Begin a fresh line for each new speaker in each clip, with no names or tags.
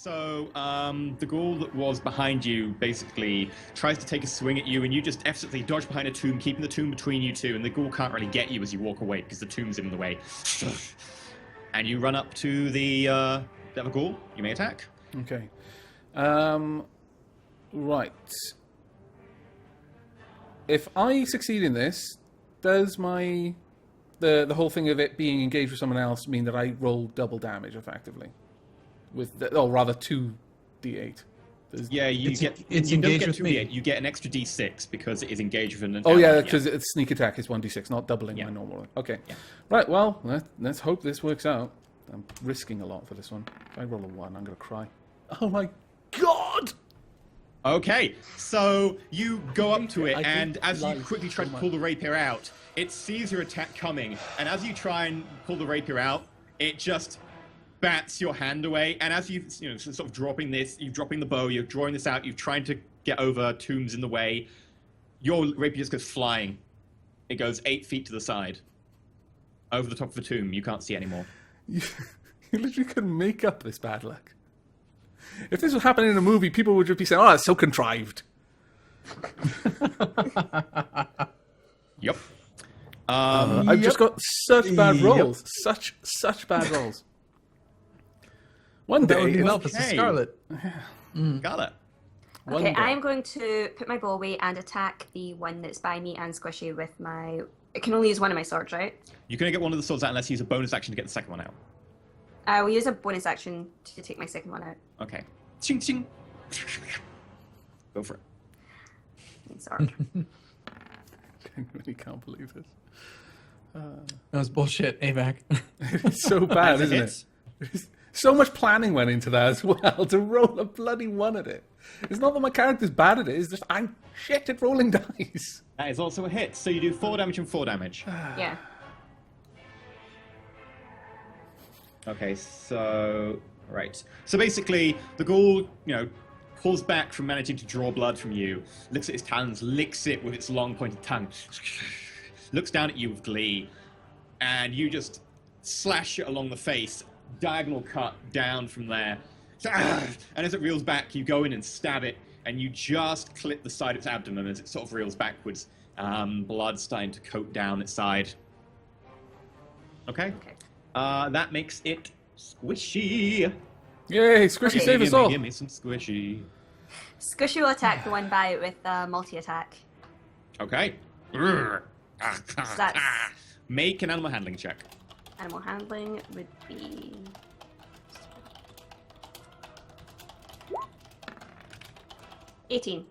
So, the ghoul that was behind you basically tries to take a swing at you, and you just effortlessly dodge behind a tomb, keeping the tomb between you two, and the ghoul can't really get you as you walk away because the tomb's in the way. And you run up to the other ghoul. You may attack.
Okay. Right. If I succeed in this, does my the whole thing of it being engaged with someone else mean that I roll double damage effectively? Or rather 2d8.
Yeah, you
engaged
don't get
with me.
You get an extra d6 because it is engaged with an.
Oh yeah, because it's sneak attack is 1d6, not doubling my normal one. Okay.
Yeah.
Right. Well, let's hope this works out. I'm risking a lot for this one. If I roll a 1, I'm gonna cry. Oh my god!
Okay, so you go up to it, and as you quickly try to pull the rapier out, it sees your attack coming, and as you try and pull the rapier out, it just bats your hand away. And as you sort of dropping the bow, you're drawing this out, you're trying to get over tombs in the way, your rapier just goes flying. It goes 8 feet to the side, over the top of the tomb. You can't see anymore.
You literally couldn't make up this bad luck. If this was happening in a movie, people would just be saying, "Oh, it's so contrived."
Yep.
I've just got such bad rolls. Such bad rolls. One day,
Scarlet.
Got it.
Okay, I am going to put my bow away and attack the one that's by me and Squishy with my... I can only use one of my swords, right?
You're going to get one of the swords out unless you use a bonus action to get the second one out.
I will use a bonus action to take my second one out.
Okay. Ching, ching. Go for it.
Sorry.
I really can't believe this.
That was bullshit, AVAC.
It's so bad, isn't it? So much planning went into that as well, to roll a bloody 1 at it. It's not that my character's bad at it, it's just I'm shit at rolling dice.
That is also a hit, so you do 4 damage and 4 damage.
Yeah.
Okay, so... Right. So basically, the ghoul, pulls back from managing to draw blood from you, looks at its talons, licks it with its long pointed tongue, looks down at you with glee, and you just slash it along the face, diagonal cut down from there. And as it reels back, you go in and stab it, and you just clip the side of its abdomen as it sort of reels backwards. Blood starting to coat down its side. Okay. That makes it squishy.
Yay, Squishy, save us all.
Give me some squishy.
Squishy will attack the one by it with multi-attack.
Okay.
So that's...
Make an animal handling check.
Animal handling would be... 18.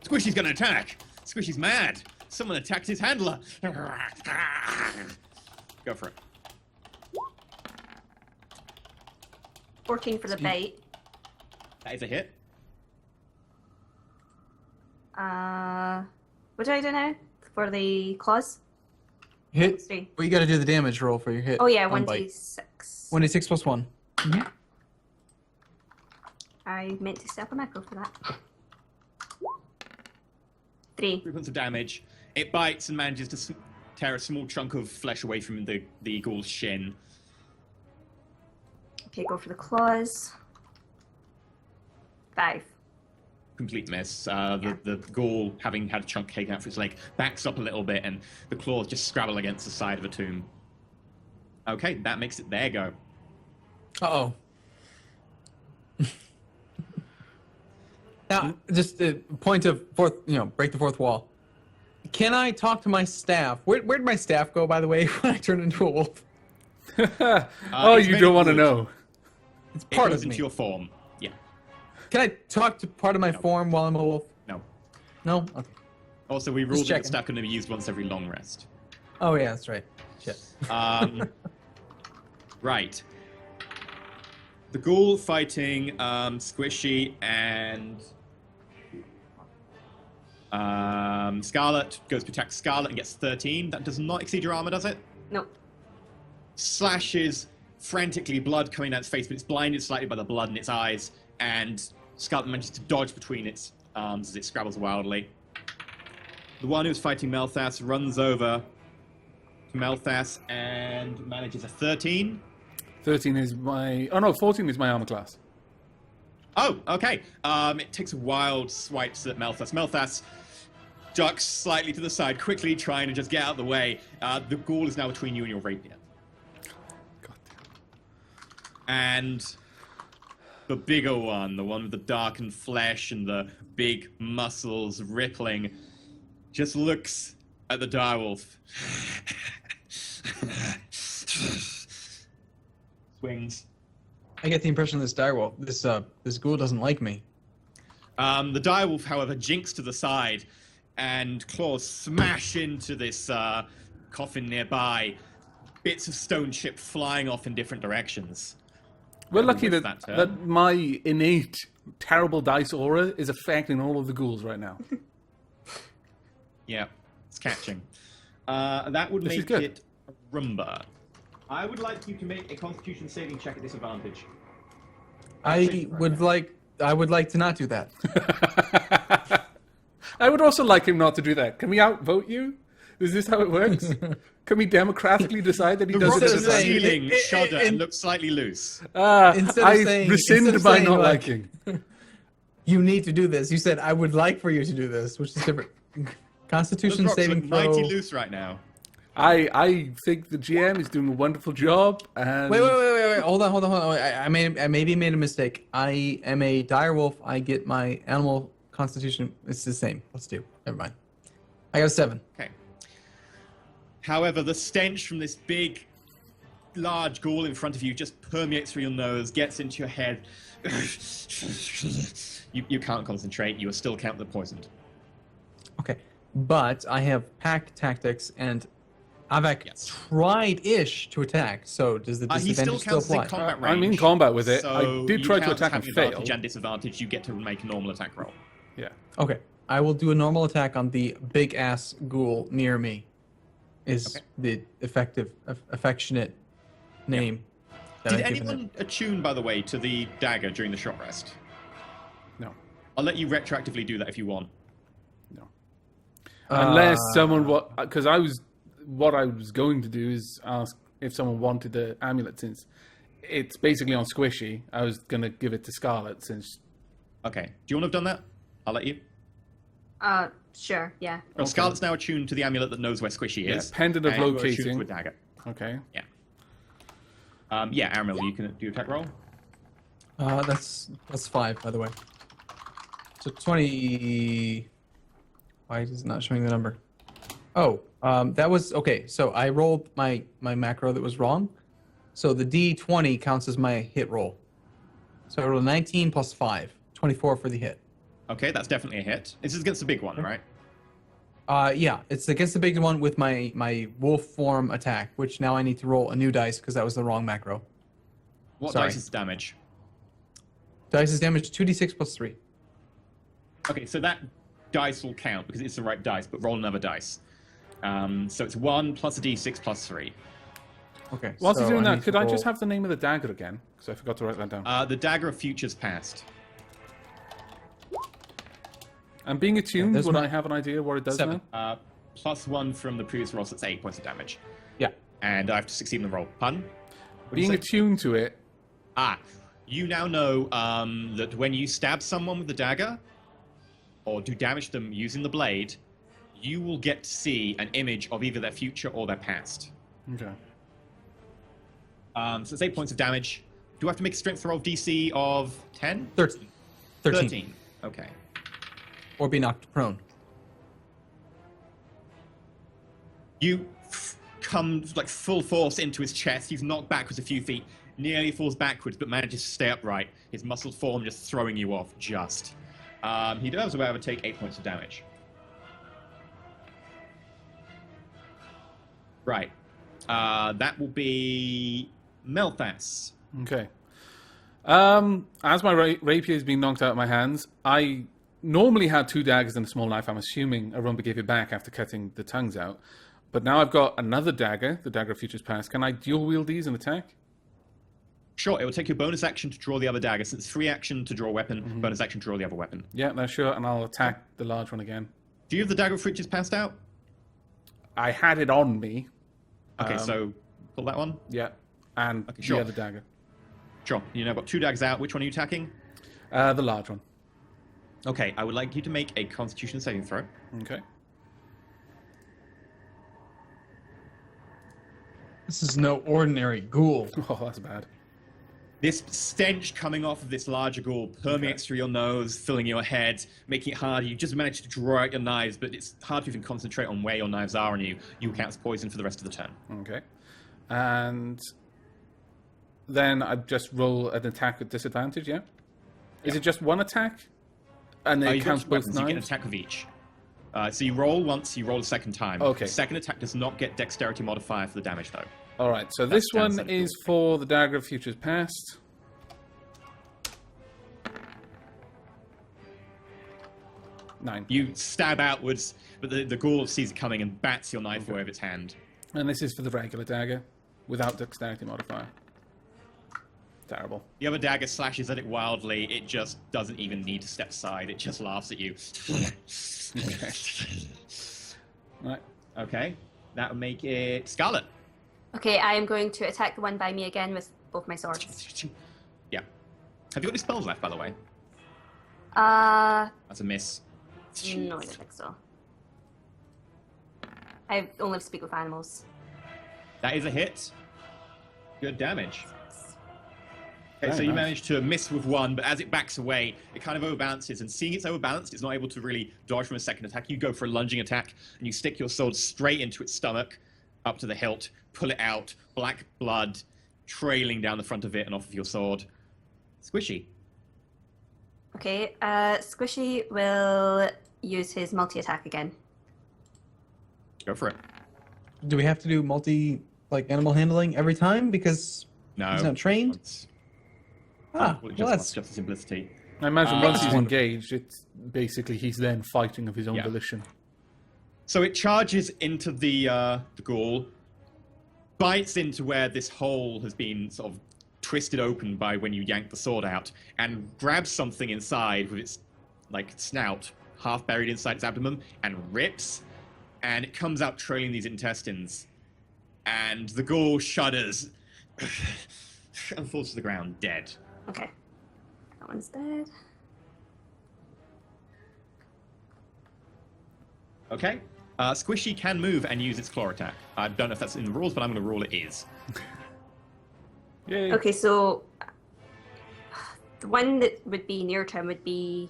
Squishy's gonna attack. Squishy's mad. Someone attacked his handler. Go for it.
14 for the bite.
That is a hit.
What do I do now? For the claws?
Hit.
3.
Well, you got to do the damage roll for your hit.
Oh yeah,
One bite.
1d6.
1d6 plus 1. Mm-hmm.
I meant to set up a macro for that. 3.
3 points of damage. It bites and manages to tear a small chunk of flesh away from the ghoul's shin.
Okay, go for the claws. 5.
Complete miss. The ghoul, having had a chunk taken out for its leg, backs up a little bit, and the claws just scrabble against the side of a tomb. Okay, that makes it their go.
Uh-oh. Now, just a point of break the fourth wall. Can I talk to my staff? Where'd my staff go, by the way, when I turned into a wolf?
Oh, you don't want to know.
It's part
it goes
of me.
into your form. Yeah.
Can I talk to part of my form while I'm a wolf?
No.
No? Okay.
Also, we ruled that
checking.
the staff can be used once every long rest.
Oh, yeah, that's right. Shit.
Right. The ghoul fighting Squishy and Scarlet goes to attack Scarlet and gets 13. That does not exceed your armor, does it?
Nope.
Slashes frantically, blood coming out its face, but it's blinded slightly by the blood in its eyes, and Scarlet manages to dodge between its arms as it scrabbles wildly. The one who's fighting Melthas runs over to Melthas and manages a 13.
13 is my... Oh no, 14 is my armor class.
Oh, okay. It takes a wild swipes at Melthas. Melthas ducks slightly to the side, quickly trying to just get out of the way. The ghoul is now between you and your rapier.
God
And the bigger one, the one with the darkened flesh and the big muscles rippling, just looks at the direwolf. Swings.
I get the impression this direwolf, this ghoul doesn't like me.
The direwolf, however, jinks to the side, and claws smash into this coffin nearby. Bits of stone chip flying off in different directions.
We're lucky
with
that,
turn.
that my innate terrible dice aura is affecting all of the ghouls right now.
Yeah, it's catching. That would
This is
make
good.
it a Rumba. I would like you to make a Constitution saving check at disadvantage.
I would like to not do that.
I would also like him not to do that. Can we outvote you? Is this how it works? Can we democratically decide that he
The
doesn't
rocks
Instead
of
of
the
saying-
ceiling
it-
shudder
it-
and look slightly loose.
Instead of
I
saying-
rescind
instead of
my
saying,
not
like-
liking.
You need to do this. You said I would like for you to do this, which is different.
Those
Constitution
rocks
saving
look
throw.
mighty loose right now.
I think the GM is doing a wonderful job. And
Wait. Hold on. I maybe made a mistake. I am a direwolf. I get my animal constitution. It's the same. Let's do. Never mind. I got a 7.
Okay. However, the stench from this big, large ghoul in front of you just permeates through your nose, gets into your head. You can't concentrate. You are still counted poisoned.
Okay. But I have pack tactics and Avak
Yes.
tried-ish to attack. So does the
He still
disadvantage still
counts as in
apply?
combat range.
I'm in combat with it.
So
I did
you
try to
count
attack and
having
fail.
advantage and disadvantage. You get to make a normal attack roll.
Yeah.
Okay. I will do a normal attack on the big ass ghoul near me. Is
Okay.
the affectionate name. that
Did
I've given
anyone attune, by the way, to the dagger during the short rest?
No.
I'll let you retroactively do that if you want.
No.
it.
Unless someone because what I was going to do is ask if someone wanted the amulet, since it's basically on Squishy. I was going to give it to Scarlet since.
Okay. Do you want to have done that? I'll let you.
Sure, yeah.
Well, Scarlet's now attuned to the amulet that knows where Squishy
Yeah,
is.
pendant of
and you are attuned
locating.
to a dagger.
Okay.
Yeah, Aramil, you can do attack roll.
That's 5, by the way. So 20. Why is it not showing the number? Oh, that was okay. So I rolled my macro that was wrong. So the D20 counts as my hit roll. So I rolled a 19 plus 5, 24 for the hit.
Okay, that's definitely a hit. This is against the big one, right?
Yeah, it's against the big one with my wolf form attack, which now I need to roll a new dice because that was the wrong macro.
What
Sorry.
dice is the damage?
Dice is damage 2d6 plus 3.
Okay, so that dice will count because it's the right dice, but roll another dice. So it's 1 plus a d6 plus 3.
Okay.
Whilst
so
you're doing
I
that,
need
could
to
I just
roll-
have the name of the dagger again? Because I forgot to write that down.
The Dagger of Futures Past.
And being attuned,
there's
would
my-
I have an idea what it does
7.
now?
Plus 1 from the previous roll, so it's 8 points of damage.
Yeah.
And I have to succeed in the roll. Pardon? What do you
Being
say?
attuned to it.
You now know that when you stab someone with the dagger, or do damage to them using the blade, you will get to see an image of either their future or their past.
Okay.
So it's 8 points of damage. Do I have to make a strength roll DC of 10?
13. 13.
Okay.
Or be knocked prone.
You come like full force into his chest. He's knocked backwards a few feet, nearly falls backwards, but manages to stay upright. His muscled form just throwing you off, just. He does, however, take 8 points of damage. Right. That will be Melthas.
Okay. As my rapier is being knocked out of my hands, I normally had 2 daggers and a small knife. I'm assuming Arumba gave it back after cutting the tongues out. But now I've got another dagger, the Dagger of Futures Past. Can I dual wield these and attack?
Sure, it will take your bonus action to draw the other dagger. Since it's free action to draw a weapon, bonus action to draw the other weapon.
Yeah, no, sure. And I'll attack the large one again.
Do you have the Dagger of Futures passed out?
I had it on me.
Okay, so pull that one.
Yeah. And
Okay, sure.
the other dagger.
Sure. You now got 2 daggers out. Which one are you attacking?
The large one.
Okay, I would like you to make a Constitution saving throw.
Okay.
This is no ordinary ghoul.
Oh, that's bad.
This stench coming off of this larger ghoul permeates through your nose, filling your head, making it hard. You just managed to draw out your knives, but it's hard to even concentrate on where your knives are on you. You count as poison for the rest of the turn.
Okay. And then I just roll an attack with disadvantage, yeah? Is it just one attack? And then it
You've
counts
got
both
weapons, you get an
knives?
attack with each. So you roll once, you roll a second time.
Okay.
The second attack does not get dexterity modifier for the damage, though.
Alright, so this one
downside of
is for the Dagger of Futures Past. Nine.
You stab outwards, but the ghoul sees it coming and bats your knife away with its hand.
And this is for the regular dagger, without dexterity modifier. Terrible.
The other dagger slashes at it wildly. It just doesn't even need to step aside. It just laughs at you.
Right.
Okay. That would make it Scarlet.
Okay, I am going to attack the one by me again with both my swords.
Yeah. Have you got any spells left, by the way?
That's
a miss.
No, I don't think so. I only speak with animals.
That is a hit. Good damage. Okay,
Very
so you
nice.
manage to miss with one, but as it backs away, it kind of overbalances, and seeing it's overbalanced, it's not able to really dodge from a second attack. You go for a lunging attack, and you stick your sword straight into its stomach, up to the hilt, pull it out, black blood trailing down the front of it and off of your sword. Squishy.
Okay, Squishy will use his multi-attack again.
Go for it.
Do we have to do animal handling every time because
No.
he's not trained?
It's
Well, that's
just the simplicity.
I imagine once he's
wonderful.
engaged, it's basically he's then fighting of his own
Yeah.
volition.
So it charges into the ghoul, bites into where this hole has been sort of twisted open by when you yank the sword out, and grabs something inside with its snout half buried inside its abdomen and rips, and it comes out trailing these intestines, and the ghoul shudders and falls to the ground dead.
Okay. That one's dead.
Okay. Squishy can move and use its claw attack. I don't know if that's in the rules, but I'm going to rule it is.
Yay.
Okay, so the one that would be near to him would be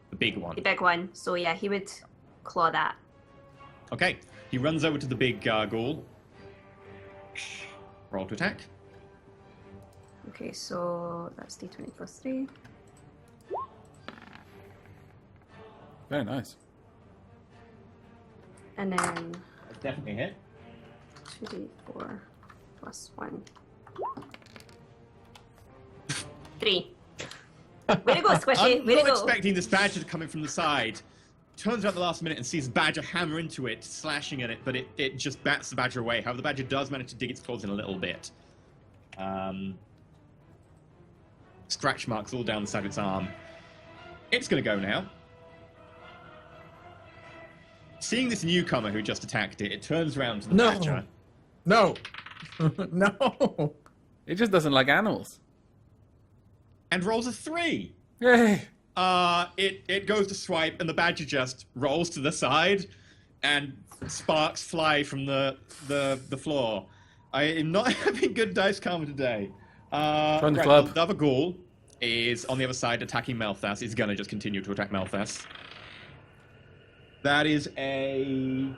The big one.
the big one. So yeah, he would claw that.
Okay. He runs over to the big ghoul. Roll to attack.
Okay, so that's d20 plus 3.
Very nice.
And then
That's definitely a hit.
2d4 plus 1. 3. Way to go, Squishy!
I'm
Way to
not
go!
expecting this badger to come in from the side. Turns out at the last minute and sees the badger hammer into it, slashing at it, but it just bats the badger away. However, the badger does manage to dig its claws in a little bit. Scratch marks all down the side of its arm. It's going to go now. Seeing this newcomer who just attacked it, it turns around to the badger.
No. No.
It just doesn't like animals.
And rolls a 3.
Yay!
It goes to swipe, and the badger just rolls to the side, and sparks fly from the floor. I am not having good dice karma today.
Join the club.
The other ghoul is on the other side attacking Malthus. Is going to just continue to attack Malthus. That is a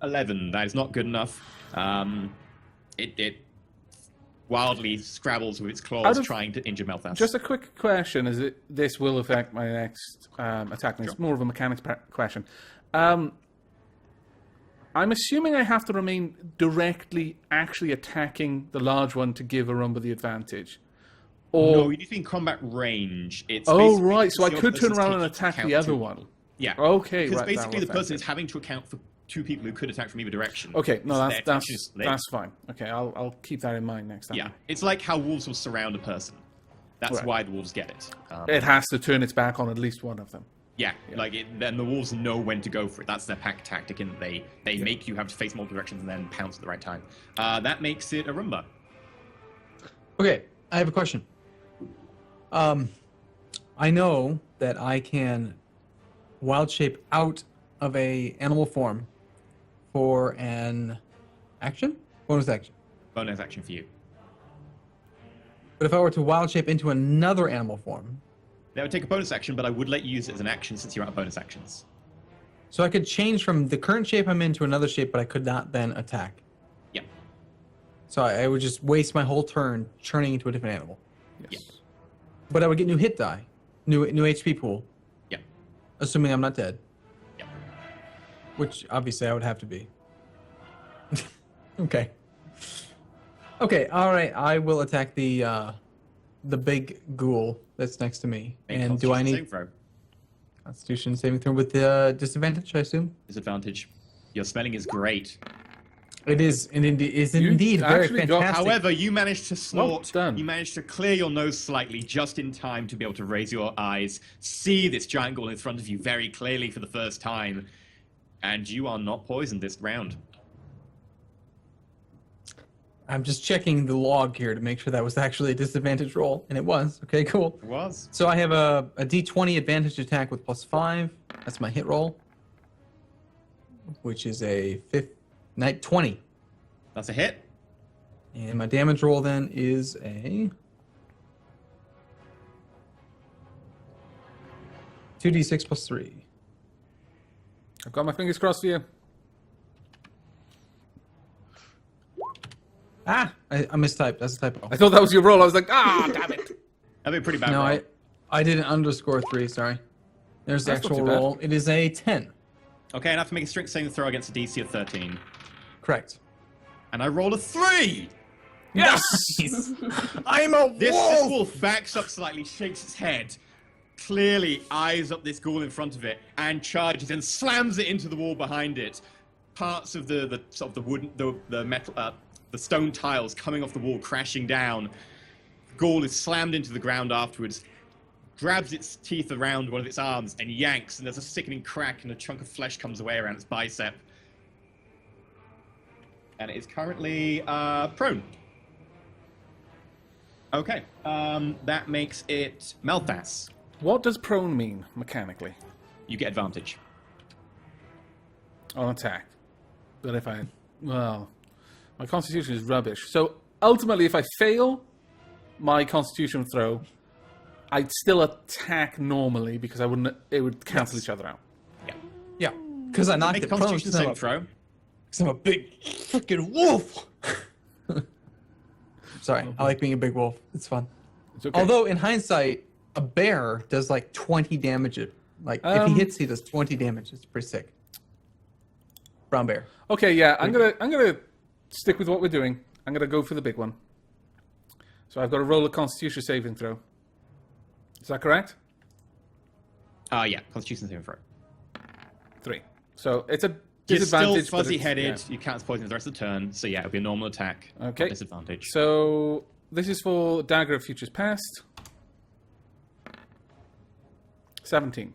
11. That is not good enough. It wildly scrabbles with its claws, trying to injure Malthus.
Just a quick question, as this will affect my next attack. And it's more of a mechanics question. I'm assuming I have to remain directly actually attacking the large one to give Arumba the advantage. Or...
No, you need to be in combat range. It's
Oh,
basically
right, so I
your
could turn
person's
around and
taking
attack
account
the other
to-
one.
Yeah.
Okay,
Because
right, that
basically
will
the person
affect
is having to account for two people who could attack from either direction.
Okay, no,
So
that's
their attention is split.
that's fine. Okay, I'll keep that in mind next time.
Yeah, it's like how wolves will surround a person. That's
Right.
why the wolves get it.
It has to turn its back on at least one of them.
Yeah, then the wolves know when to go for it. That's their pack tactic, and they make you have to face multiple directions and then pounce at the right time. That makes it a Roomba.
Okay, I have a question. I know that I can wild shape out of a animal form for an action? Bonus action.
Bonus action for you.
But if I were to wild shape into another animal form,
That would take a bonus action, but I would let you use it as an action since you're out of bonus actions.
so I could change from the current shape I'm in to another shape, but I could not then attack.
Yeah.
So I would just waste my whole turn churning into a different animal.
Yes.
But I would get new hit die, new HP pool,
Yeah.
assuming I'm not dead,
Yeah.
which obviously I would have to be. Okay. Okay. All right. I will attack the big ghoul that's next to me.
Make
And do I
Constitution
need
saving throw.
Constitution saving throw with the disadvantage? I assume
Disadvantage. Your smelling is great.
it is. And is
You
indeed very
actually got-
fantastic.
However, you managed to snort.
done.
You managed to clear your nose slightly just in time to be able to raise your eyes, see this giant ghoul in front of you very clearly for the first time, and you are not poisoned this round.
I'm just checking the log here to make sure that was actually a disadvantage roll, and it was. Okay, cool.
It was.
So I have a D20 advantage attack with +5. That's my hit roll, which is a 20.
That's a hit.
And my damage roll then is a 2d6 plus 3.
I've got my fingers crossed for you.
Ah, I mistyped. That's a typo.
I thought that was your roll. I was like, damn it.
That'd be a pretty bad
No,
roll.
I did an underscore 3. Sorry. There's the
That's not
actual
too bad.
roll. It is a 10.
Okay, and I have to make a strength saving throw against a DC of 13.
Correct.
And I rolled a 3!
Yes!
I'm a
This
wolf.
wolf backs up slightly, shakes its head, clearly eyes up this ghoul in front of it, and charges and slams it into the wall behind it. Parts of the sort of the wooden, the metal, the stone tiles coming off the wall, crashing down. Ghoul is slammed into the ground afterwards, grabs its teeth around one of its arms and yanks, and there's a sickening crack, and a chunk of flesh comes away around its bicep. And it is currently prone. Okay, that makes it Malthas.
What does prone mean, mechanically?
You get advantage.
On attack. But if I... Well... My constitution is rubbish. So, ultimately, if I fail my constitution throw, I'd still attack normally because I wouldn't... It would cancel each other out.
Yeah.
Yeah, because I knocked
Make a
it prone.
Constitution
'cause I'm
saving
a-
throw.
'cause I'm a big freaking wolf. Sorry, I like being a big wolf. It's fun.
It's okay.
Although in hindsight, a bear does like 20 damage. Like if he hits, he does 20 damage. It's pretty sick. Brown bear.
Okay, yeah, I'm gonna stick with what we're doing. I'm gonna go for the big one. So I've got to roll a constitution saving throw. Is that correct?
Yeah, Constitution saving throw.
3. So it's a
You're still
disadvantage. but
fuzzy-headed.
it's-
You can't poison the rest of the turn, so yeah, it'll be a normal attack.
Okay.
Not disadvantage.
Yeah. So this is for Dagger of Futures Past. 17.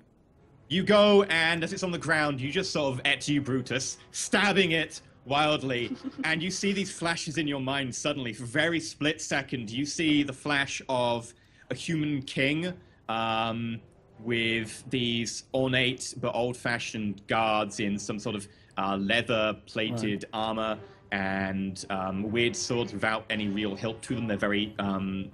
You go, and as it's on the ground, you just sort of et you, Brutus, stabbing it wildly, and you see these flashes in your mind suddenly. For a very split second, you see the flash of a human king with these ornate but old-fashioned guards in some sort of leather-plated armor and weird swords without any real hilt to them. They're very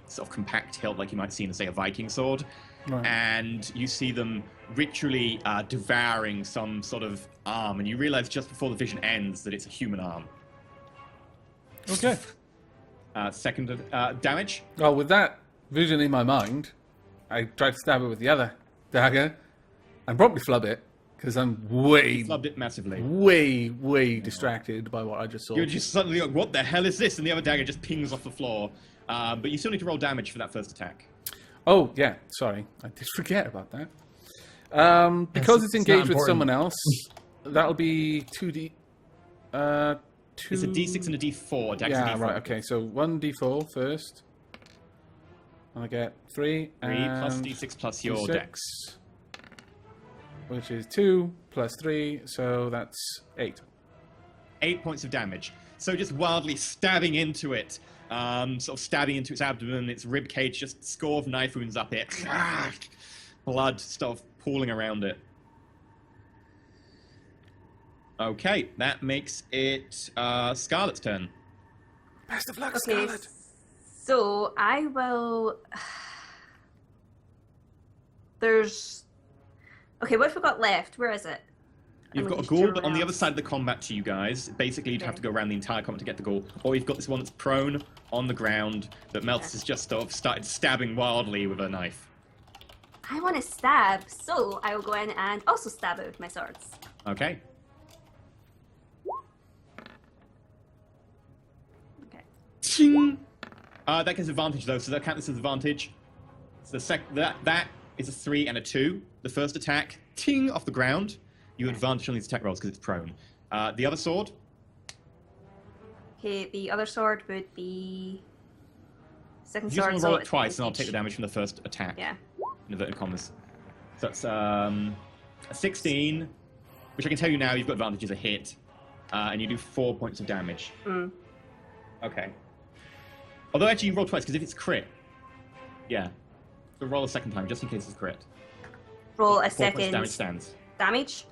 sort of compact hilt, like you might see in, say, a Viking sword.
Right.
And you see them ritually devouring some sort of arm, and you realize just before the vision ends that it's a human arm.
Okay.
Second damage.
Well, with that vision in my mind, I tried to stab it with the other dagger and probably flub it because I'm way
Flubbed it massively.
distracted by what I just saw.
You're just suddenly like, what the hell is this? And the other dagger just pings off the floor. But you still need to roll damage for that first attack.
Oh, yeah, sorry. I did forget about that. Because it's
it's
engaged
not
with
important.
someone else, that'll be 2d... 2...
It's a d6 and a d4. Dex
Yeah,
a d4.
right, okay. So 1d4 first. And I get 3
3
and...
plus d6 plus your
d6,
dex.
Which is 2 plus 3, so that's 8.
8 points of damage. So just wildly stabbing into it, sort of stabbing into its abdomen, its rib cage, just score of knife wounds up it. Blood sort of pooling around it. Okay, that makes it Scarlet's turn.
Best of luck,
Okay,
Scarlet.
so I will. There's. Okay, what have we got left? Where is it?
You've
And
got a
we just
ghoul,
do
but on the
rounds.
other side of the combat to you guys, basically you'd have to go around the entire combat to get the ghoul. Or you've got this one that's prone on the ground that Meltus has just sort of started stabbing wildly with a knife.
I want to stab, so I will go in and also stab it with my swords.
Okay.
Okay.
Ching! That gives advantage though, so that counts as advantage. So that is a 3 and a 2. The first attack, ting, off the ground. You advantage on these attack rolls because it's prone. The other sword,
Okay, the other sword would be. Second
you just
sword.
want to
so
roll it
it's
twice and I'll take the
advantage.
damage from the first attack.
Yeah.
In inverted commas. So that's a 16, which I can tell you now you've got advantage as a hit. And you do 4 points of damage.
Mm.
Okay. Although actually you roll twice, because if it's crit, yeah. So roll a second time, just in case it's crit.
Roll
4
a
points of
second
damage stands.
damage.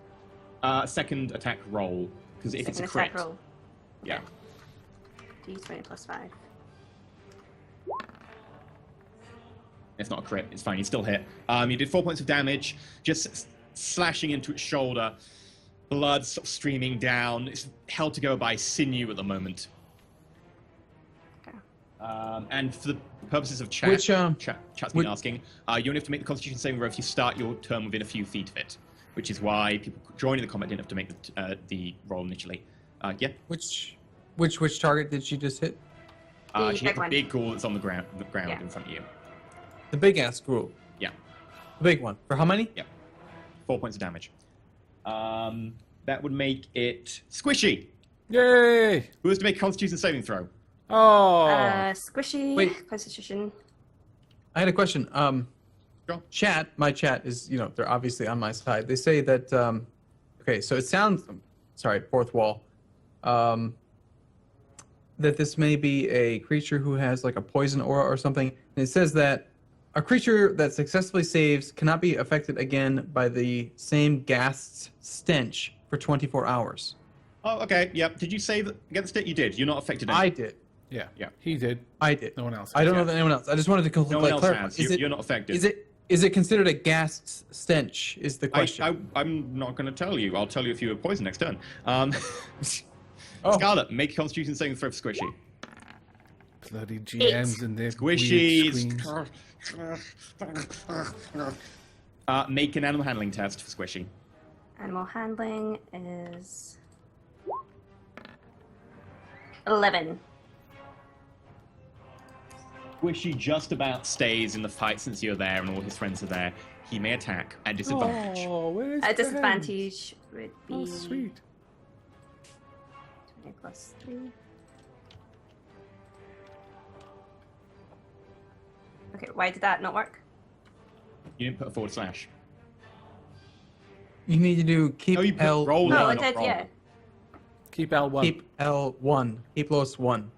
Second attack roll, because if it's a
Second
crit,
attack roll.
yeah.
D20 plus 5.
It's not a crit, it's fine, you still hit. You did 4 points of damage, just slashing into its shoulder. Blood sort of streaming down. It's held to go by sinew at the moment.
Okay.
And for the purposes of chat,
Which,
chat's been
which-
asking, you only have to make the Constitution saving throw if you start your turn within a few feet of it, which is why people joining the combat didn't have to make the roll initially. Yeah,
Which target did she just hit?
The
she hit
big
the
one.
big ghoul that's on the ground
Yeah.
in front of you.
The big ass ghoul.
Yeah,
The big one. For how many?
yeah, 4 points of damage. That would make it Squishy,
Yay!
who has to make a Constitution saving throw.
Oh.
Squishy.
Wait.
Constitution.
I had a question.
Sure.
Chat, my chat is, they're obviously on my side. They say that, okay, so it sounds, sorry, fourth wall, that this may be a creature who has like a poison aura or something. And it says that a creature that successfully saves cannot be affected again by the same ghast's stench for 24 hours.
Oh, okay, yep. Did you save against it? You did. You're not affected.
I did.
Yeah.
Yeah.
He did.
I did.
No one else.
I don't
has.
know that anyone else. I just wanted to
No one else
clarify.
has. You're not affected.
Is it considered a ghast's stench? Is the question.
I'm not going to tell you. I'll tell you if you were poisoned next turn.
Oh.
Scarlet, make a Constitution saving throw for Squishy.
Bloody GMs and their
Squishy.
weird screens.
Make an animal handling test for Squishy.
Animal handling is 11.
Squishy just about stays in the fight since you're there and all his friends are there. He may attack at disadvantage.
Oh, where's
A
Ben?
disadvantage would be
Oh, sweet.
20 plus 3. Okay, why did that not work?
You didn't put a forward slash.
You need to do keep
No, you put
L.
roll.
No,
No,
it
not
did,
roll.
yeah.
Keep L1.
Keep L1. Keep lowest 1.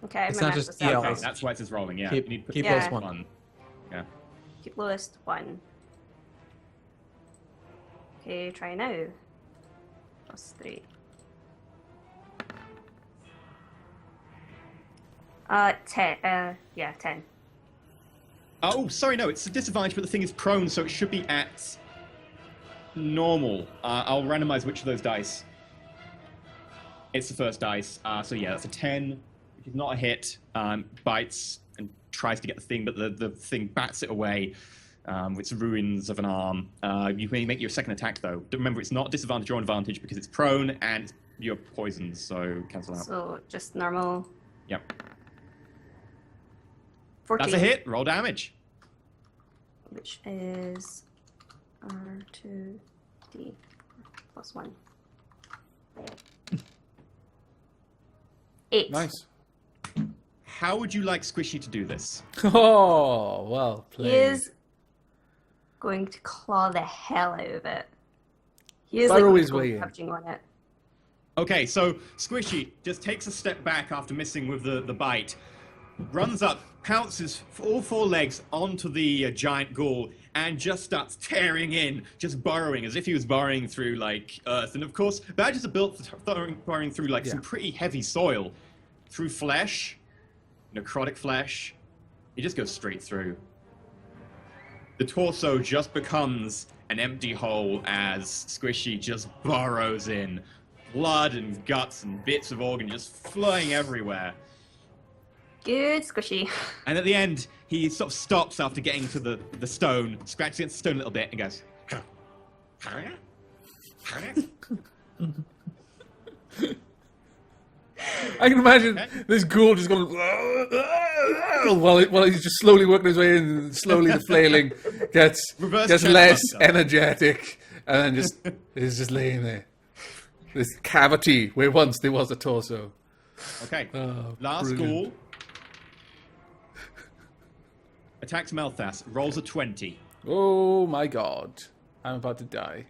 Okay,
It's
my
not
math
just
was out.
EL.
Okay, that's why it says rolling, yeah.
Keep-
You need to put
keep
Yeah.
lowest 1.
one. Yeah.
Keep lowest 1. Okay, try now. Plus 3. 10. Yeah, 10.
Oh, sorry, no, it's a disadvantage, but the thing is prone, so it should be at normal. I'll randomize which of those dice. It's the first dice. So yeah, that's a 10, which is not a hit. Bites and tries to get the thing, but the thing bats it away with its ruins of an arm. You may make your second attack, though. Remember, it's not disadvantage or advantage because it's prone and you're poisoned, so cancel out.
So just normal.
Yep.
14.
That's a hit. Roll damage.
Which is R2D plus 1. 8.
Nice.
How would you like Squishy to do this?
Oh, well
He
played.
is going to claw the hell out of it. He is
Burrow
like
his way in.
punching on it.
Okay, so Squishy just takes a step back after missing with the bite, runs up, pounces all four legs onto the giant ghoul, and just starts tearing in, just burrowing as if he was burrowing through like earth. And of course, badgers are built for burrowing through like some pretty heavy soil, through flesh, necrotic flesh. It just goes straight through. The torso just becomes an empty hole as Squishy just burrows in. Blood and guts and bits of organ just flying everywhere.
Good, Squishy.
And at the end, he sort of stops after getting to the stone, scratches against the stone a little bit, and goes...
I can imagine this ghoul just going while he's just slowly working his way in, and slowly the flailing gets less energetic, and then just is just laying there. This cavity where once there was a torso.
Okay,
Oh,
last
brilliant.
ghoul attacks Melthas, rolls a 20.
Oh my god. I'm about to die.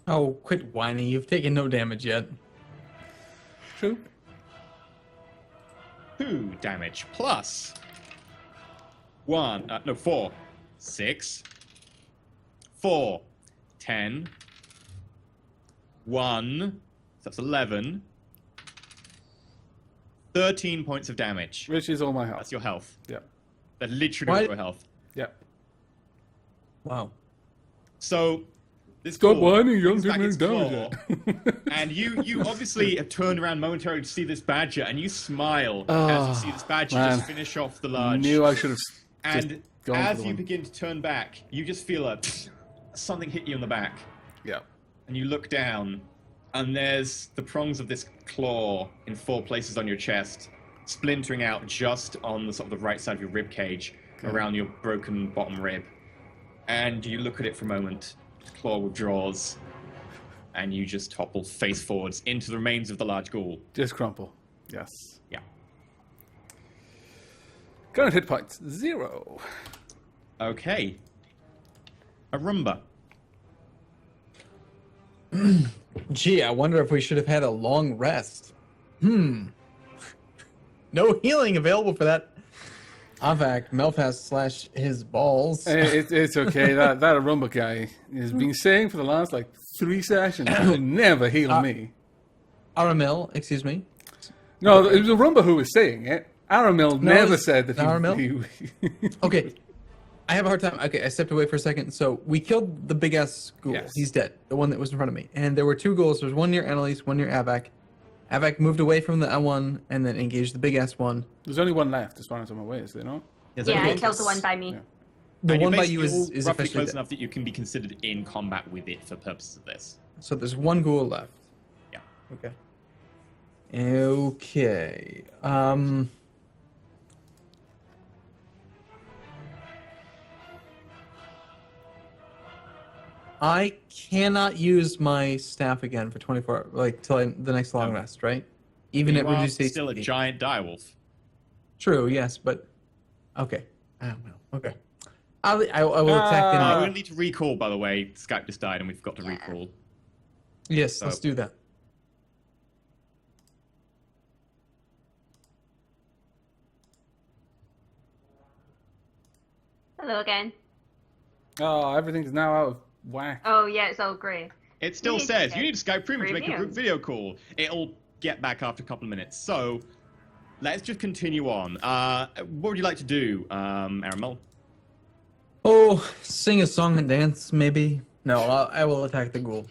Oh, quit whining. You've taken no damage yet.
True.
2 damage plus 4. 6. 4. 10. 1. So that's 11. 13 points of damage.
Which is all my health.
That's your health.
Yep.
That's literally
What?
your health.
Yep.
Wow.
So this
Stop
ghoul
whining, you
brings
haven't
back its
taken any
claw,
damage
and you obviously have turned around momentarily to see this badger, and you smile as you see this badger just finish off the large.
Knew I should have
And
just gone for
as
the
you
one.
begin to turn back, you just feel something hit you in the back,
Yeah.
and you look down, and there's the prongs of this claw in 4 places on your chest, splintering out just on the sort of the right side of your rib cage, around your broken bottom rib. And you look at it for a moment, the claw withdraws, and you just topple face forwards into the remains of the large ghoul.
Just crumple. Yes.
Yeah.
Current hit points 0.
Okay. Arumba.
Gee, I wonder if we should have had a long rest. No healing available for that. Avac, Melfast / his balls.
It's okay. That Arumba guy has been saying for the last like 3 sessions, he'll never heal me.
Aramil, excuse me.
No, it was Arumba who was saying it. Aramil never said that
Aramil?
he
Okay. I have a hard time. Okay, I stepped away for a second. So we killed the big ass ghoul.
Yes.
He's dead. The one that was in front of me. And there were 2 ghouls. There was one near Annalise, one near Avac. Avac moved away from the one and then engaged the big ass one.
There's only one left as far as I'm aware, is there not?
Yeah, I killed the one by me.
Yeah.
The
And
one
you're
by you
basically all
is
roughly
officially
close
dead.
enough that you can be considered in combat with it for purposes of this.
So there's 1 ghoul left.
Yeah.
Okay. Okay. I cannot use my staff again for 24, like till the next long rest, right? Even
You
at
are
reduced
still a
HP.
giant direwolf.
True, yes, but okay. I don't know. Okay. I will attack
We're
anyway.
going to need to recall, by the way. Skype just died, and we've got to recall.
Yes, let's do that.
Hello again.
Oh, everything's now out of whack.
Oh yeah, it's all grey.
It still
Need to
says
get
you need to Skype Premium to make a
premium.
group video call. It'll get back after a couple of minutes. So let's just continue on. What would you like to do, Aramel?
Oh, sing a song and dance, maybe? No, I will attack the ghoul.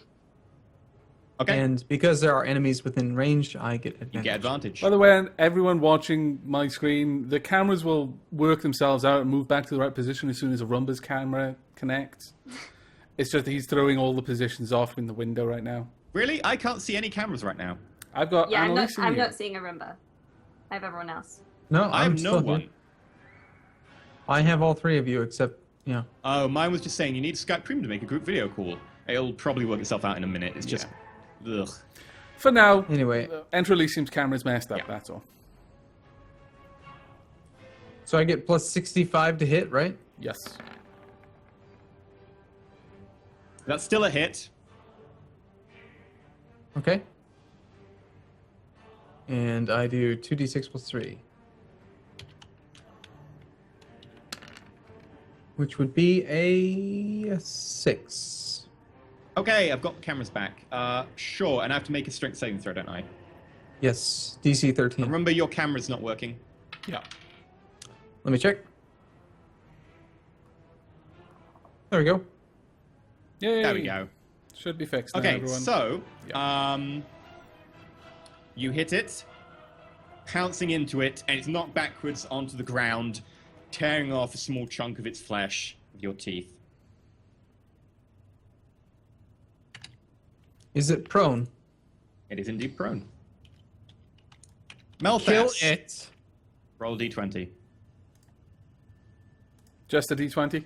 Okay.
And because there are enemies within range, I get advantage.
You get advantage.
By the way, everyone watching my screen, the cameras will work themselves out and move back to the right position as soon as Arumba's camera connects. It's just that he's throwing all the positions off in the window right now.
Really? I can't see any cameras right now.
I've got
Yeah,
Annalise and
I'm
you.
not seeing a Roomba. I have everyone else.
No,
I
I'm
have no
still here.
one.
I have all 3 of you except, yeah.
Oh, mine was just saying you need Skype Premium to make a group video call. It'll probably work itself out in a minute. It's just... Ugh.
For now,
Anyway,
Enter Elysium's camera's messed up,
Yeah.
that's all.
so I get plus 65 to hit, right?
Yes.
That's still a hit.
Okay. And I do 2d6 plus 3. Which would be a 6.
Okay, I've got the cameras back. Sure, and I have to make a strength saving throw, don't I?
Yes, DC 13.
Remember, your camera's not working.
Yeah.
Let me check. There we go.
Yay.
There we go.
Should be fixed now,
Okay,
everyone.
so, you hit it, pouncing into it, and it's knocked backwards onto the ground, tearing off a small chunk of its flesh with your teeth.
Is it prone?
It is indeed prone. Melthas,
Kill it.
roll a d20.
Just a d20?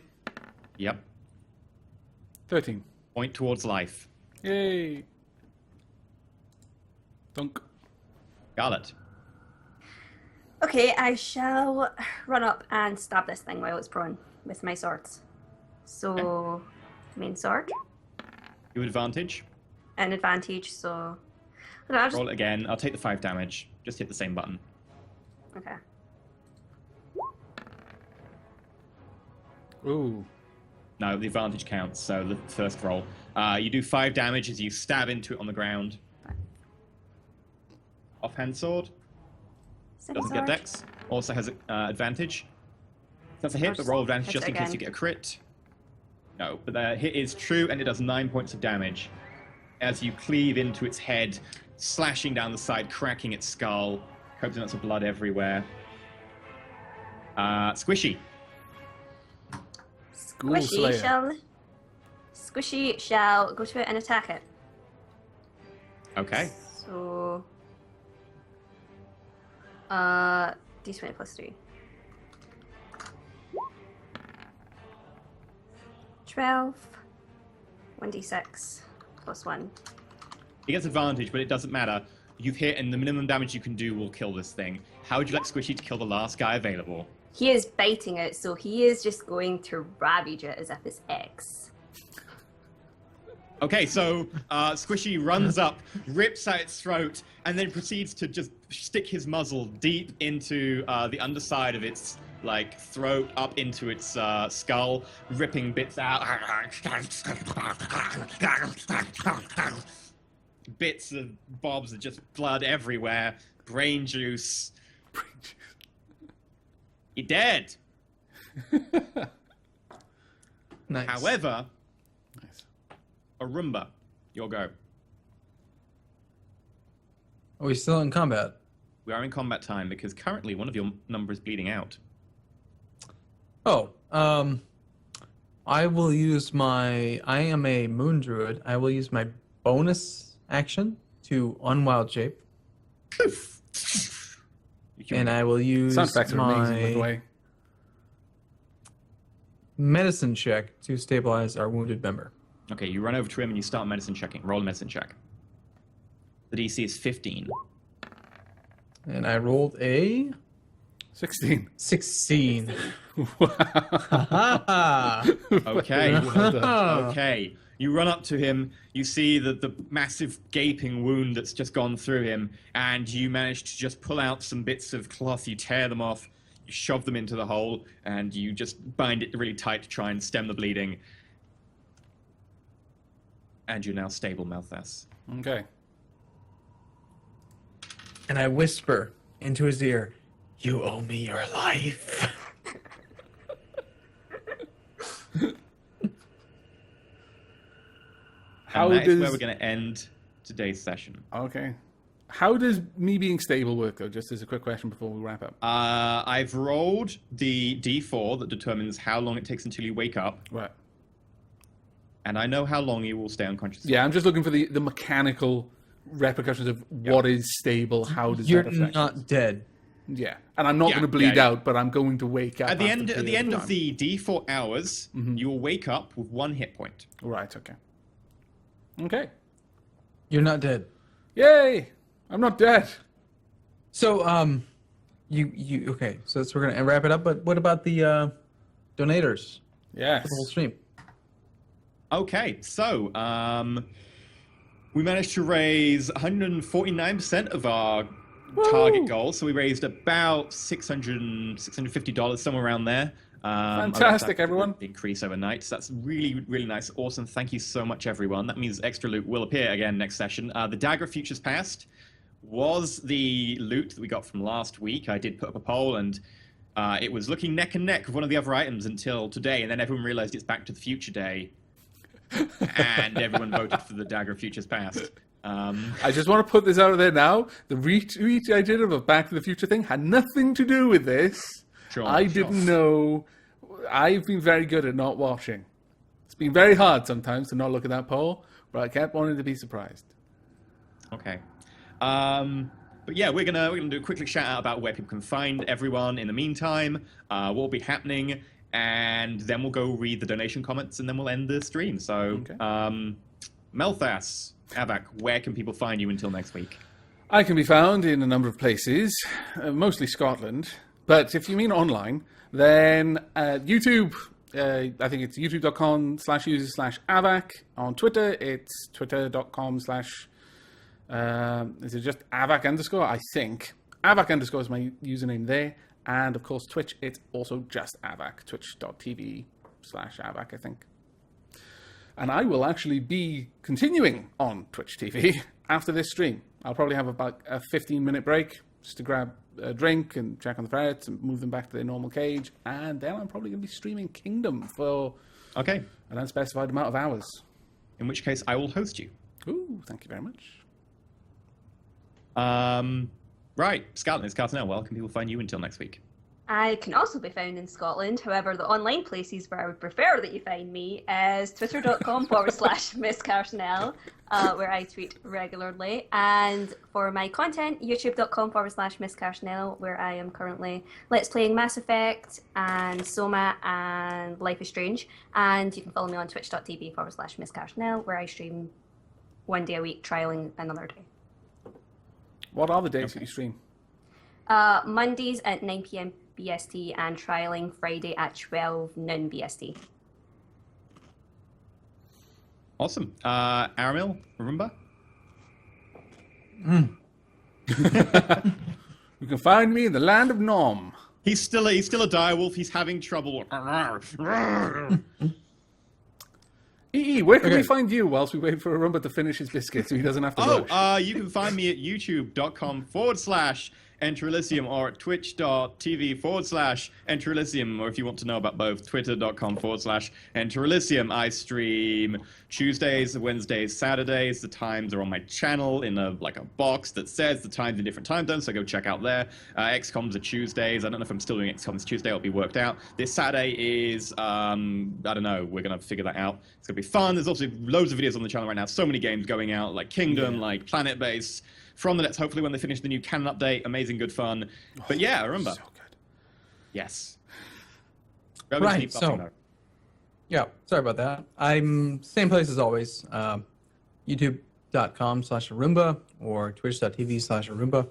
Yep.
13.
Point towards life.
Yay. Dunk.
Scarlet.
Okay, I shall run up and stab this thing while it's prone with my swords. So, main sword,
You have advantage.
an advantage, so... No, I'll just...
Roll it again. I'll take the 5 damage. Just hit the same button.
Okay.
Ooh.
No, the advantage counts, so the first roll. You do 5 damage as you stab into it on the ground. Offhand sword.
Second
Doesn't get
sword.
dex. Also has advantage. That's a hit, but
just
roll advantage
hit
just
it
in case
again.
you get a crit. No, but the hit is true, and it does 9 points of damage. As you cleave into its head, slashing down the side, cracking its skull, coconuts of blood everywhere. Squishy.
Ghoul Slayer.
Squishy shall go to it and attack it.
Okay.
So, d20 plus 3. 12, 1d6 plus 1.
He gets advantage, but it doesn't matter. You've hit, and the minimum damage you can do will kill this thing. How would you like Squishy to kill the last guy available?
He is biting it, so he is just going to ravage it as if it's X.
Okay, so Squishy runs up, rips out its throat, and then proceeds to just stick his muzzle deep into the underside of its throat, up into its skull, ripping bits out. Bits of bobs of just blood everywhere, brain juice. You're dead.
Nice.
However,
Nice.
Arumba, your go.
Are we still in combat?
We are in combat time because currently one of your number is bleeding out.
Oh, I will use my... I am a moon druid. I will use my bonus action to unwild shape. And I will use
Sound effects are amazing, by the
my
way.
medicine check to stabilize our wounded member.
Okay, you run over to him and you start medicine checking. Roll a medicine check. The DC is 15.
And I rolled a
16.
16.
Wow.
Ha
Okay.
Well done.
Okay. You run up to him, you see the massive gaping wound that's just gone through him, and you manage to just pull out some bits of cloth, you tear them off, you shove them into the hole, and you just bind it really tight to try and stem the bleeding. And you're now stable, Malthas.
Okay.
And I whisper into his ear, "You owe me your life."
How
and that is
does...
where we're going to end today's session.
Okay. How does me being stable work, though? Just as a quick question before we wrap up.
I've rolled the D4 that determines how long it takes until you wake up,
Right.
and I know how long you will stay unconscious.
Yeah, I'm just looking for the mechanical repercussions of what is stable, how does
You're
that affect
not
us?
dead.
Yeah, and I'm not
Yeah,
going to bleed
yeah.
out, but I'm going to wake up
At the
after
end,
a
at the
period
end of
time.
the D4 hours, you will wake up with 1 hit point.
Right, okay. Okay.
You're not dead.
Yay! I'm not dead.
So, you okay? So we're gonna wrap it up. But what about the donators for the whole
Yes.
stream?
Okay, so We managed to raise 149% of our
Woo!
target goal, so we raised about $650, somewhere around there.
Fantastic, everyone.
Increase overnight. So that's really, really nice. Awesome. Thank you so much, everyone. That means extra loot will appear again next session. The Dagger of Futures Past was the loot that we got from last week. I did put up a poll, and it was looking neck and neck with one of the other items until today, and then everyone realized it's Back to the Future Day, and everyone voted for the Dagger of Futures Past.
I just want to put this out there now. The retweet I did of a Back to the Future thing had nothing to do with this.
Sure,
I
sure.
didn't know. I've been very good at not watching. It's been very hard sometimes to not look at that poll, but I kept wanting to be surprised.
Okay. But yeah, we're gonna do a quickly shout out about where people can find everyone in the meantime, what will be happening, and then we'll go read the donation comments, and then we'll end the stream. So,
Okay.
Melthas, Avak, where can people find you until next week?
I can be found in a number of places, mostly Scotland. But if you mean online, then YouTube, I think it's youtube.com/users/Avac. On Twitter, it's twitter.com/ is it just Avac _? I think. Avac _ is my username there. And of course, Twitch, it's also just Avac. Twitch.tv/Avac, I think. And I will actually be continuing on Twitch TV after this stream. I'll probably have about a 15-minute break just to grab a drink and check on the ferrets and move them back to their normal cage. And then I'm probably going to be streaming Kingdom for
Okay.
an unspecified amount of hours.
In which case, I will host you.
Ooh, thank you very much.
Right, Scotland, it's Cartonel. Where can people find you until next week?
I can also be found in Scotland. However, the online places where I would prefer that you find me is twitter.com/MissCarsonell, where I tweet regularly. And for my content, youtube.com/MissCarsonell, where I am currently Let's Playing Mass Effect and Soma and Life is Strange. And you can follow me on twitch.tv/MissCarsonell, where I stream one day a week, trialing another day.
What are the days that you stream?
Mondays at 9 p.m. BST and trialing Friday at 12 noon BST.
Awesome. Aramil, Rumba?
You can find me in the land of Nom.
He's still a direwolf. He's having trouble.
EE, where can
Okay.
we find you whilst we wait for Arumba to finish his biscuit so he doesn't have to rush?
You can find me at youtube.com/Enter Elysium or at twitch.tv/Enter Elysium, or if you want to know about both, twitter.com/Enter Elysium. I stream Tuesdays, Wednesdays, Saturdays. The times are on my channel in a box that says the times in different time zones, so go check out there. XComs are Tuesdays. I don't know if I'm still doing XComs Tuesday. It'll be worked out. This Saturday is, I don't know. We're going to figure that out. It's going to be fun. There's also loads of videos on the channel right now. So many games going out, like Kingdom, like Planet Base. From the Nets, hopefully when they finish the new canon update. Amazing, good fun. But yeah, Arumba.
So good.
Yes.
Right, so- Yeah, sorry about that. I'm same place as always. YouTube.com/Arumba or Twitch.tv/Arumba.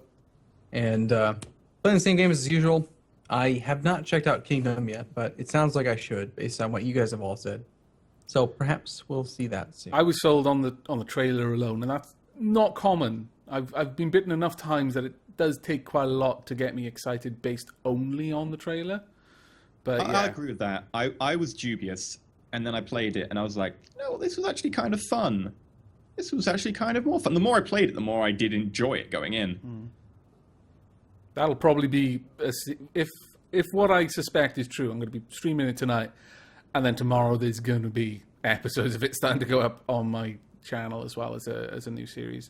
And playing the same game as usual. I have not checked out Kingdom yet, but it sounds like I should based on what you guys have all said. So perhaps we'll see that soon.
I was sold on the trailer alone, and that's not common. I've been bitten enough times that it does take quite a lot to get me excited based only on the trailer. But yeah.
I agree with that. I was dubious, and then I played it, and I was like, no, this was actually kind of fun. This was actually kind of more fun. The more I played it, the more I did enjoy it going in.
That'll probably be if what I suspect is true. I'm going to be streaming it tonight, and then tomorrow there's going to be episodes of it starting to go up on my channel as well as a new series.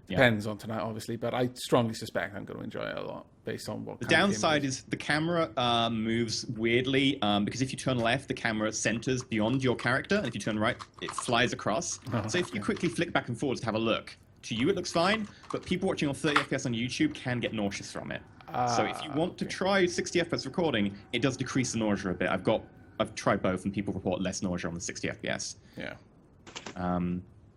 Depends on tonight, obviously, but I strongly suspect I'm going to enjoy it a lot based on what.
The downside is the camera moves weirdly because if you turn left, the camera centers beyond your character, and if you turn right, it flies across. So if you quickly flick back and forwards to have a look, to you it looks fine, but people watching on 30 FPS on YouTube can get nauseous from it. So if you want to try 60 FPS recording, it does decrease the nausea a bit. I've tried both, and people report less nausea on the 60 FPS.
Yeah.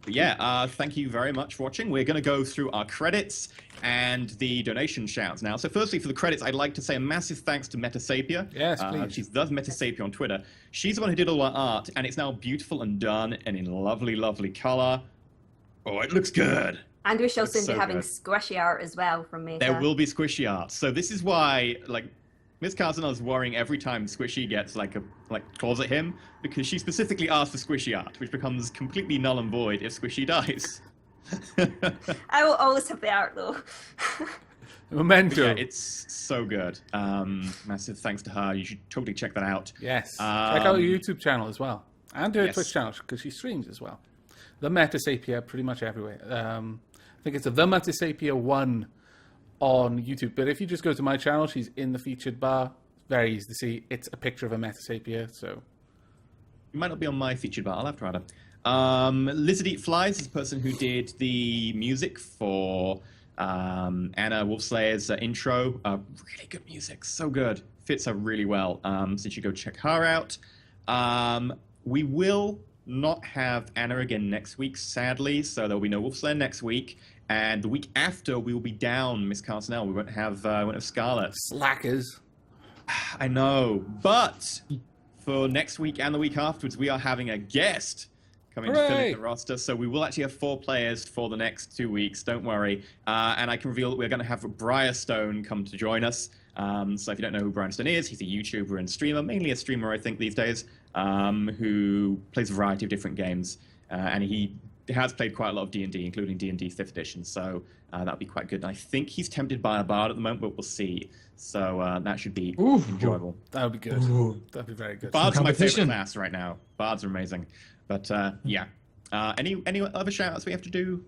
But yeah, thank you very much for watching. We're going to go through our credits and the donation shouts now. So firstly, for the credits, I'd like to say a massive thanks to Metasapia.
Yes, please.
She's the Metasapia on Twitter. She's the one who did all our art, and it's now beautiful and done and in lovely, lovely color. Oh, it looks good.
And we shall
Looks
soon
so
be having
good.
squishy art as well from Mesa.
There will be squishy art. So this is why, like, Miss Carson is worrying every time Squishy gets claws at him, because she specifically asked for squishy art, which becomes completely null and void if Squishy dies.
I will always have the art though.
Memento.
Yeah, it's so good. Massive thanks to her. You should totally check that out.
Yes. Check out her YouTube channel as well. And her
Yes.
Twitch channel, because she streams as well. The Metasapia pretty much everywhere. I think it's the Metasapia 1 on YouTube. But if you just go to my channel, she's in the featured bar. Very easy to see. It's a picture of a Metasapia, so...
It might not be on my featured bar. I'll have to add it. Lizard Eat Flies is the person who did the music for Anna Wolfslayer's intro. Really good music. So good. Fits her really well. So you should go check her out. We will not have Anna again next week, sadly. So there will be no Wolfslayer next week. And the week after, we will be down Miss Carsonell. We won't have Scarlet.
Slackers.
I know. But for next week and the week afterwards, we are having a guest coming to fill
Hooray!
in the roster. So we will actually have 4 players for the next 2 weeks. Don't worry. And I can reveal that we're going to have Briarstone come to join us. So if you don't know who Briarstone is, he's a YouTuber and streamer, mainly a streamer, I think, these days, who plays a variety of different games. And he has played quite a lot of D&D, including D&D 5th edition. So that'll be quite good. And I think he's tempted by a bard at the moment, but we'll see. So that should be enjoyable.
That would be good.
Ooh.
That would be very good.
Bards are my favorite
Competition.
class right now. Bards are amazing. But yeah. Any other shout-outs we have to do?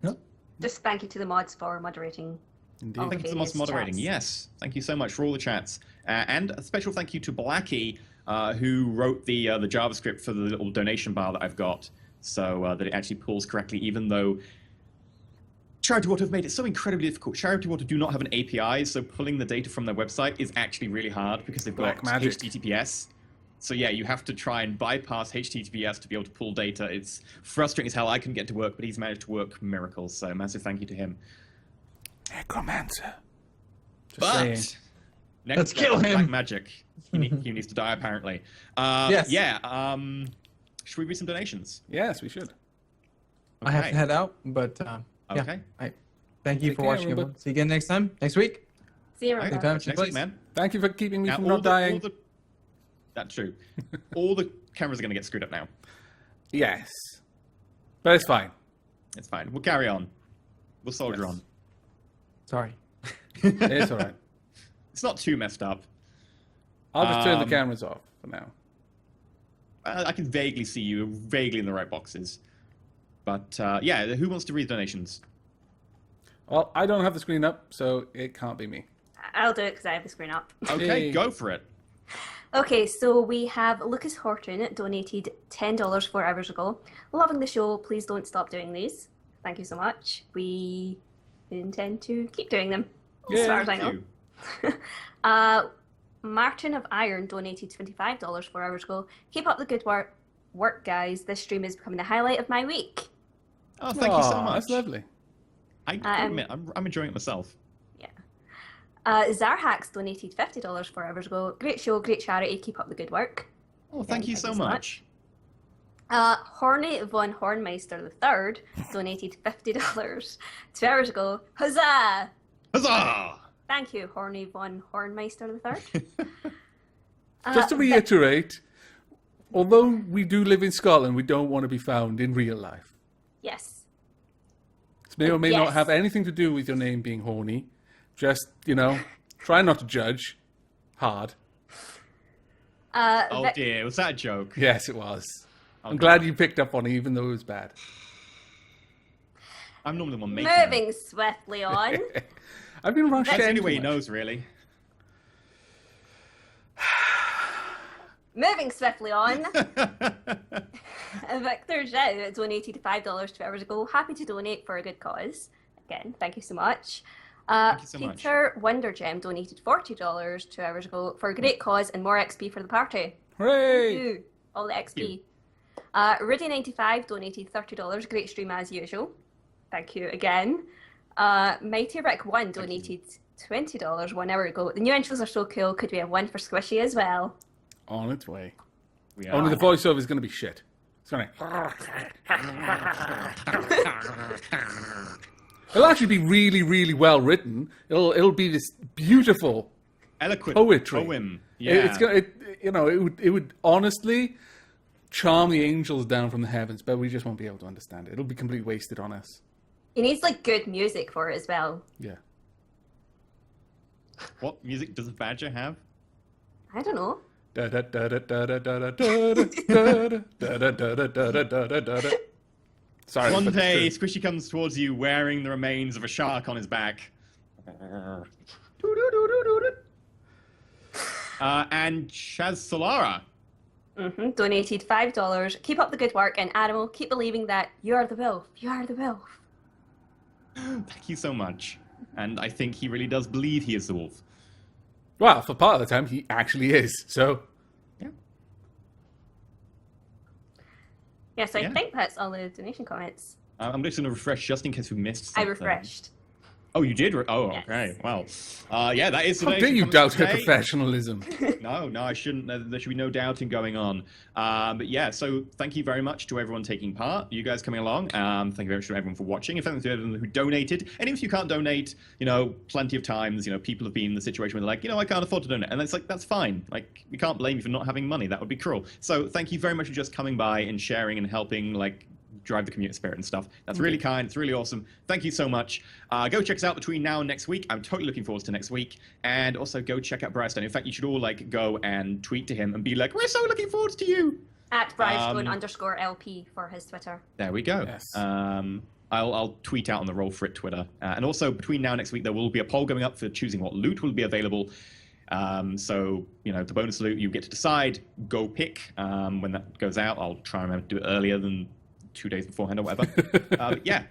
No.
Just thank you to the mods for moderating.
Indeed.
all
Thank you to the mods
various
moderating.
chats.
Yes, thank you so much for all the chats. And a special thank you to Blackie, who wrote the JavaScript for the little donation bar that I've got, so that it actually pulls correctly, even though Charity Water have made it so incredibly difficult. Charity Water do not have an API, so pulling the data from their website is actually really hard because they've got
Black magic.
HTTPS. So yeah, you have to try and bypass HTTPS to be able to pull data. It's frustrating as hell. I couldn't get to work, but he's managed to work miracles, so massive thank you to him.
Necromancer. Just
But
saying.
next
Let's kill
Black
him.
Magic. He needs to die apparently.
Yes.
Yeah. Should we read some donations?
Yes, we should.
I have to
Okay.
head out, but yeah.
Okay.
Thank you
Take
for
care,
watching,
everybody.
everyone. See you again next time. Next week.
See you
All right.
around.
Time,
Next
place.
week, man.
Thank you for keeping me
Now,
from not dying.
That's true. All the cameras are going to get screwed up now.
Yes. But it's fine.
It's fine. We'll carry on. We'll soldier
Yes.
on.
Sorry.
It's all right.
It's not too messed up.
I'll just turn the
Um,
cameras off for now.
I can vaguely see you, vaguely in the right boxes. But yeah, who wants to read donations?
Well, I don't have the screen up, so it can't be me.
I'll do it because I have the screen up.
Okay,
Yay.
go for it.
Okay, so we have Lucas Horton donated $10 4 hours ago. Loving the show. Please don't stop doing these. Thank you so much. We intend to keep doing them, as far as I know.
Thank you.
Martin of Iron donated $25 4 hours ago. Keep up the good work, guys. This stream is becoming the highlight of my week.
Oh, thank you so
Aw,
much.
That's lovely.
I admit, I'm enjoying it myself.
Zarhax donated $50 4 hours ago. Great show, great charity. Keep up the good work.
Oh, thank you so much.
Horny von Hornmeister III donated $50 2 hours ago. Huzzah!
Huzzah!
Thank you, Horny von Hornmeister III.
Just to reiterate, although we do live in Scotland, we don't want to be found in real life.
Yes.
This may or may not
Yes.
have anything to do with your name being horny. Just, try not to judge hard.
Oh dear, was that a joke?
Yes, it was. I'm
Okay.
glad you picked up on it, even though it was bad.
I'm normally the one making them.
Moving swiftly on.
I've been rushed
That's the
in
only
too
way he
much.
knows, really.
Moving swiftly on. Victor Zhao donated $5 2 hours ago. Happy to donate for a good cause. Again, thank you so much.
Thank you so much.
Peter Wondergem donated $40 2 hours ago for a great cause and more XP for the party.
Hooray!
Ooh, all the XP.
you.
Rudy95 donated $30. Great stream as usual. Thank you again. Mighty Rick 1 donated $20 1 hour ago. The new intros are so cool. Could we have one for Squishy as well?
On its way.
We are.
Only the voiceover is going to be shit. It's going It'll actually be really, really well written. It'll be this beautiful
Eloquent
poetry.
poem. Yeah.
It would honestly charm the angels down from the heavens, but we just won't be able to understand it. It'll be completely wasted on us.
He needs like good music for it as well.
Yeah.
What music does a badger have?
I don't know.
Sorry.
One
but
day,
it's true.
Squishy comes towards you wearing the remains of a shark on his back. And Chaz Solara.
Donated $5. Keep up the good work, and Animal, keep believing that you are the wolf. You are the wolf.
Thank you so much. And I think he really does believe he is the wolf.
Well, for part of the time, he actually is. So,
Yeah.
Yeah, so I
Yeah.
think that's all the donation comments.
I'm just going to refresh just in case we missed something.
I refreshed.
Oh, you did? Oh,
Yes.
okay. Well, yeah, that is the
how dare
donation
you
comments
doubt her
today.
professionalism?
No, I shouldn't. There should be no doubting going on. But yeah, so thank you very much to everyone taking part, you guys coming along. Thank you very much to everyone for watching. And thank you to everyone who donated. And if you can't donate, plenty of times, people have been in the situation where they're like, I can't afford to donate. And it's like, that's fine. Like, we can't blame you for not having money. That would be cruel. So thank you very much for just coming by and sharing and helping, drive the community spirit and stuff. That's really kind. It's really awesome. Thank you so much. Go check us out between now and next week. I'm totally looking forward to next week. And also go check out Bristone. In fact, you should all go and tweet to him and be like, we're so looking forward to you.
At Brivestone_LP for his Twitter.
There we go.
Yes.
I'll tweet out on the Role4It Twitter. And also between now and next week, there will be a poll going up for choosing what loot will be available. So, the bonus loot you get to decide, go pick. When that goes out, I'll try and remember to do it earlier than 2 days beforehand or whatever. Yeah,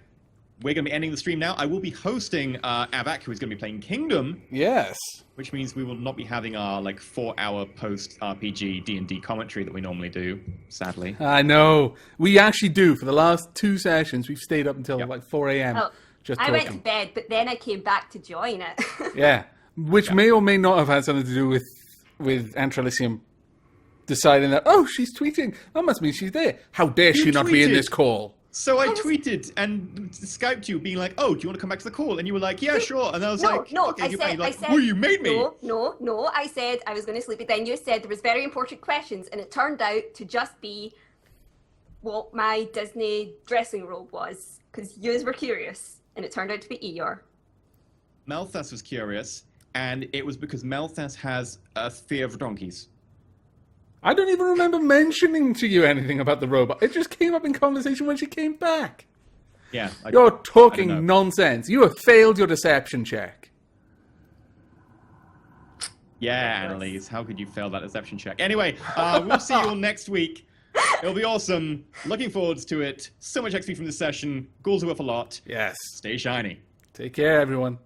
we're going to be ending the stream now. I will be hosting Avak, who is going to be playing Kingdom,
Yes.
which means we will not be having our 4-hour post-RPG D&D commentary that we normally do, sadly.
I know. We actually do. For the last 2 sessions, we've stayed up until
Yep.
4 a.m.
Oh,
just
I
talking.
went to bed, but then I came back to join it.
Yeah. Which may or may not have had something to do with Antralisium deciding that, she's tweeting. That must mean she's there. How dare she not be in
tweeted?
this call?
So I tweeted and Skyped you, being like, "Oh, do you want to come back to the call?" And you were like, "Yeah, sure." And I was like, "Okay, you're fine." You're like, "Oh, you made me."
No. I said I was going to sleep, but then you said there was very important questions, and it turned out to just be what my Disney dressing robe was, because yous were curious, and it turned out to be Eeyore.
Malthus was curious, and it was because Malthus has a fear of donkeys.
I don't even remember mentioning to you anything about the robot. It just came up in conversation when she came back.
Yeah.
You're
I don't
talking
know.
nonsense. You have failed your deception check.
Yeah, Annalise, how could you fail that deception check? Anyway, we'll see you all next week. It'll be awesome. Looking forward to it. So much XP from this session. Ghouls are worth a lot.
Yes.
Stay shiny.
Take care, everyone.